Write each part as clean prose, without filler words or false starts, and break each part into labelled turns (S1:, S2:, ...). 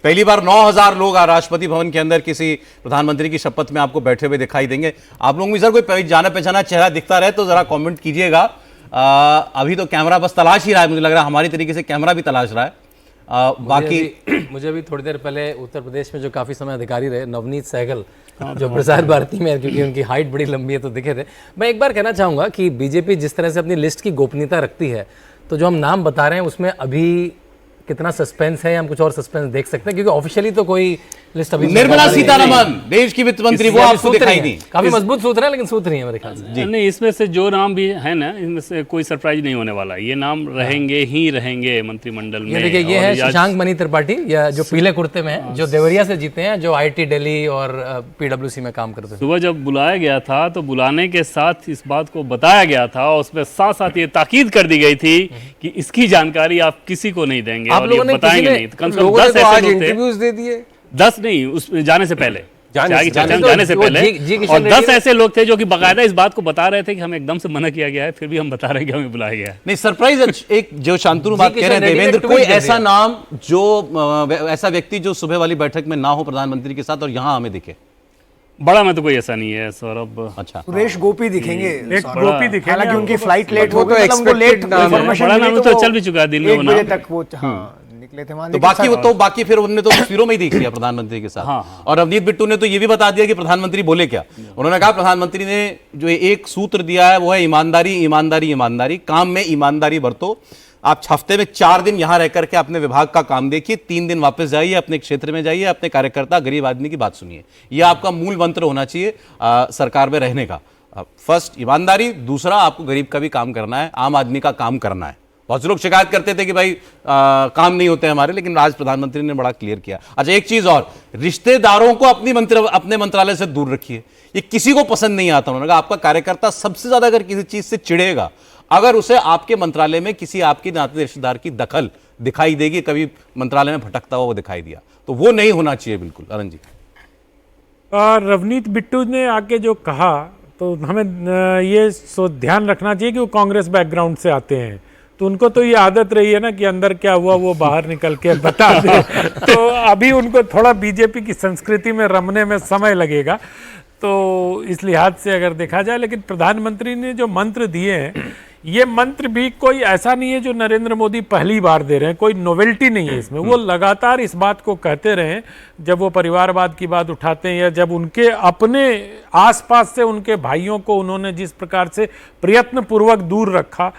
S1: पहली बार 9,000 लोग राष्ट्रपति भवन के अंदर किसी प्रधानमंत्री की शपथ में आपको बैठे हुए दिखाई देंगे। आप लोगों में सर कोई जाना पहचाना चेहरा दिखता रहे तो जरा कमेंट कीजिएगा। अभी तो कैमरा बस तलाश ही रहा है, मुझे लग रहा है हमारी तरीके से कैमरा भी तलाश रहा है। बाकी
S2: मुझे अभी थोड़ी देर पहले उत्तर प्रदेश में जो काफ़ी समय अधिकारी रहे नवनीत सहगल, जो प्रसार भारती में है, क्योंकि उनकी हाइट बड़ी लंबी है तो दिखे थे। मैं एक बार कहना चाहूँगा कि बीजेपी जिस तरह से अपनी लिस्ट की गोपनीयता रखती है, तो जो हम नाम बता रहे हैं उसमें अभी कितना सस्पेंस है, हम कुछ और सस्पेंस देख सकते हैं, क्योंकि ऑफिशियली तो कोई लिस्ट अभी।
S1: निर्मला सीतारमण देश की वित्त मंत्री, वो आपको दिखाई दी।
S2: काफी मजबूत सूत्र है, लेकिन सूत्र नहीं है मेरे ख्याल से।
S3: नहीं, इसमें से जो नाम भी है ना, इनमें से कोई सरप्राइज नहीं होने वाला। ये नाम रहेंगे ही रहेंगे मंत्रिमंडल में।
S2: ये देखिए, ये है शशांक मणि त्रिपाठी, या जो पीले कुर्ते में है, जो देवरिया से जीते हैं, जो IIT दिल्ली और PWC में काम करते हैं।
S3: सुबह जब बुलाया गया था तो बुलाने के साथ इस बात को बताया गया था, और उसमें साथ साथ ये ताकीद कर दी गई थी कि इसकी जानकारी आप किसी को नहीं देंगे और ये बताएंगे नहीं। कम से कम 10 ऐसे लोग
S4: इंटरव्यूज दे दिए,
S3: 10 नहीं, उस जाने से पहले, जाने से पहले,
S2: जी
S3: और 10 ऐसे लोग थे जो कि बकायदा इस बात को बता रहे थे कि हमें एकदम से मना किया गया है, फिर भी हम बता रहे हैं कि हमें बुलाया गया है।
S1: नहीं, सरप्राइज एक जो शांतनु बात कह रहे हैं देवेंद्र, कोई ऐसा नाम जो ऐसा व्यक्ति जो सुबह वाली बैठक में ना हो प्रधानमंत्री के साथ और यहां हमें दिखे?
S3: बड़ा में तो कोई ऐसा नहीं है सौरभ।
S1: अच्छा,
S4: सुरेश गोपी दिखेंगे,
S5: एक गोपी दिखेंगे,
S4: हालांकि उनकी फ्लाइट लेट
S5: वो
S4: हो गई, मतलब लेट
S3: बड़ा नाम तो चल भी चुका है दिन में,
S4: 1 बजे तक वो निकले थे वहां।
S1: तो बाकी फिर उन्होंने तो तस्वीरों में ही देख लिया प्रधानमंत्री के साथ। और अवनीत बिट्टू ने तो ये भी बता दिया कि प्रधानमंत्री बोले क्या। उन्होंने कहा प्रधानमंत्री ने जो एक सूत्र दिया है वो है ईमानदारी, ईमानदारी, ईमानदारी। काम में ईमानदारी बरतो। आप हफ्ते में 4 दिन यहां रह करके अपने विभाग का काम देखिए, 3 दिन वापस जाइए, अपने क्षेत्र में जाइए, अपने कार्यकर्ता गरीब आदमी की बात सुनिए। यह आपका मूल मंत्र होना चाहिए सरकार में रहने का। फर्स्ट ईमानदारी, दूसरा आपको गरीब का भी काम करना है, आम आदमी का काम करना है। बहुत से लोग शिकायत करते थे कि भाई काम नहीं होते हमारे, लेकिन आज प्रधानमंत्री ने बड़ा क्लियर किया। अच्छा, एक चीज और, रिश्तेदारों को अपने मंत्रालय से दूर रखिए। ये किसी को पसंद नहीं आता। उन्होंने कहा आपका कार्यकर्ता सबसे ज्यादा अगर किसी चीज से चिढ़ेगा, अगर उसे आपके मंत्रालय में किसी आपके नाते रिश्तेदार की दखल दिखाई देगी, कभी मंत्रालय में भटकता हुआ वो दिखाई दिया, तो वो नहीं होना चाहिए बिल्कुल। अरुण जी,
S5: रवनीत बिट्टू ने आके जो कहा, तो हमें ये ध्यान रखना चाहिए कि वो कांग्रेस बैकग्राउंड से आते हैं, तो उनको तो ये आदत रही है ना कि अंदर क्या हुआ वो बाहर निकल के बता दे। तो अभी उनको थोड़ा बीजेपी की संस्कृति में रमने में समय लगेगा, तो इस लिहाज से अगर देखा जाए। लेकिन प्रधानमंत्री ने जो मंत्र दिए हैं, ये मंत्र भी कोई ऐसा नहीं है जो नरेंद्र मोदी पहली बार दे रहे हैं, कोई नोवेल्टी नहीं है इसमें। वो लगातार इस बात को कहते रहे, जब वो परिवारवाद की बात उठाते हैं, या जब उनके अपने आसपास से उनके भाइयों को उन्होंने जिस प्रकार से प्रयत्न पूर्वक दूर रखा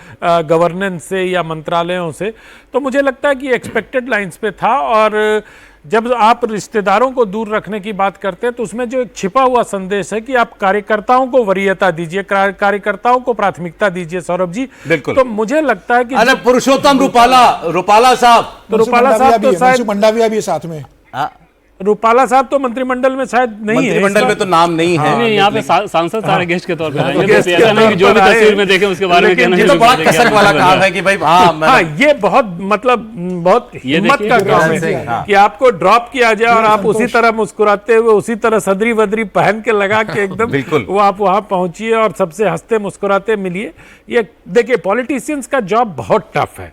S5: गवर्नेंस से या मंत्रालयों से, तो मुझे लगता है कि एक्सपेक्टेड लाइंस पे था। और जब आप रिश्तेदारों को दूर रखने की बात करते हैं, तो उसमें जो एक छिपा हुआ संदेश है कि आप कार्यकर्ताओं को वरीयता दीजिए, कार्यकर्ताओं को प्राथमिकता दीजिए। सौरभ जी,
S1: बिल्कुल।
S5: तो मुझे लगता है कि
S1: अरे पुरुषोत्तम रूपाला साहब,
S5: तो रूपाला साहब तो शायद
S4: मंडाविया भी साथ में,
S5: रूपाला साहब तो मंत्रिमंडल में शायद नहीं है,
S1: मंत्रिमंडल में तो नाम नहीं है।
S3: नहीं, यहाँ पे सांसद सारे गेस्ट के तौर पर आएंगे, ऐसा नहीं कि जो भी तस्वीर में देखें उसके बारे में कहना।
S1: ये तो बड़ा कसक वाला काम है कि भाई
S5: हाँ, ये बहुत मतलब बहुत हिम्मत का काम है कि आपको ड्रॉप किया जाए और आप उसी तरह मुस्कुराते हुए, उसी तरह सदरी वदरी पहन के लगा के एकदम वो आप वहां पहुंचिए और सबसे हंसते मुस्कुराते मिलिए। ये देखिए, पॉलिटिशियंस का जॉब बहुत टफ है।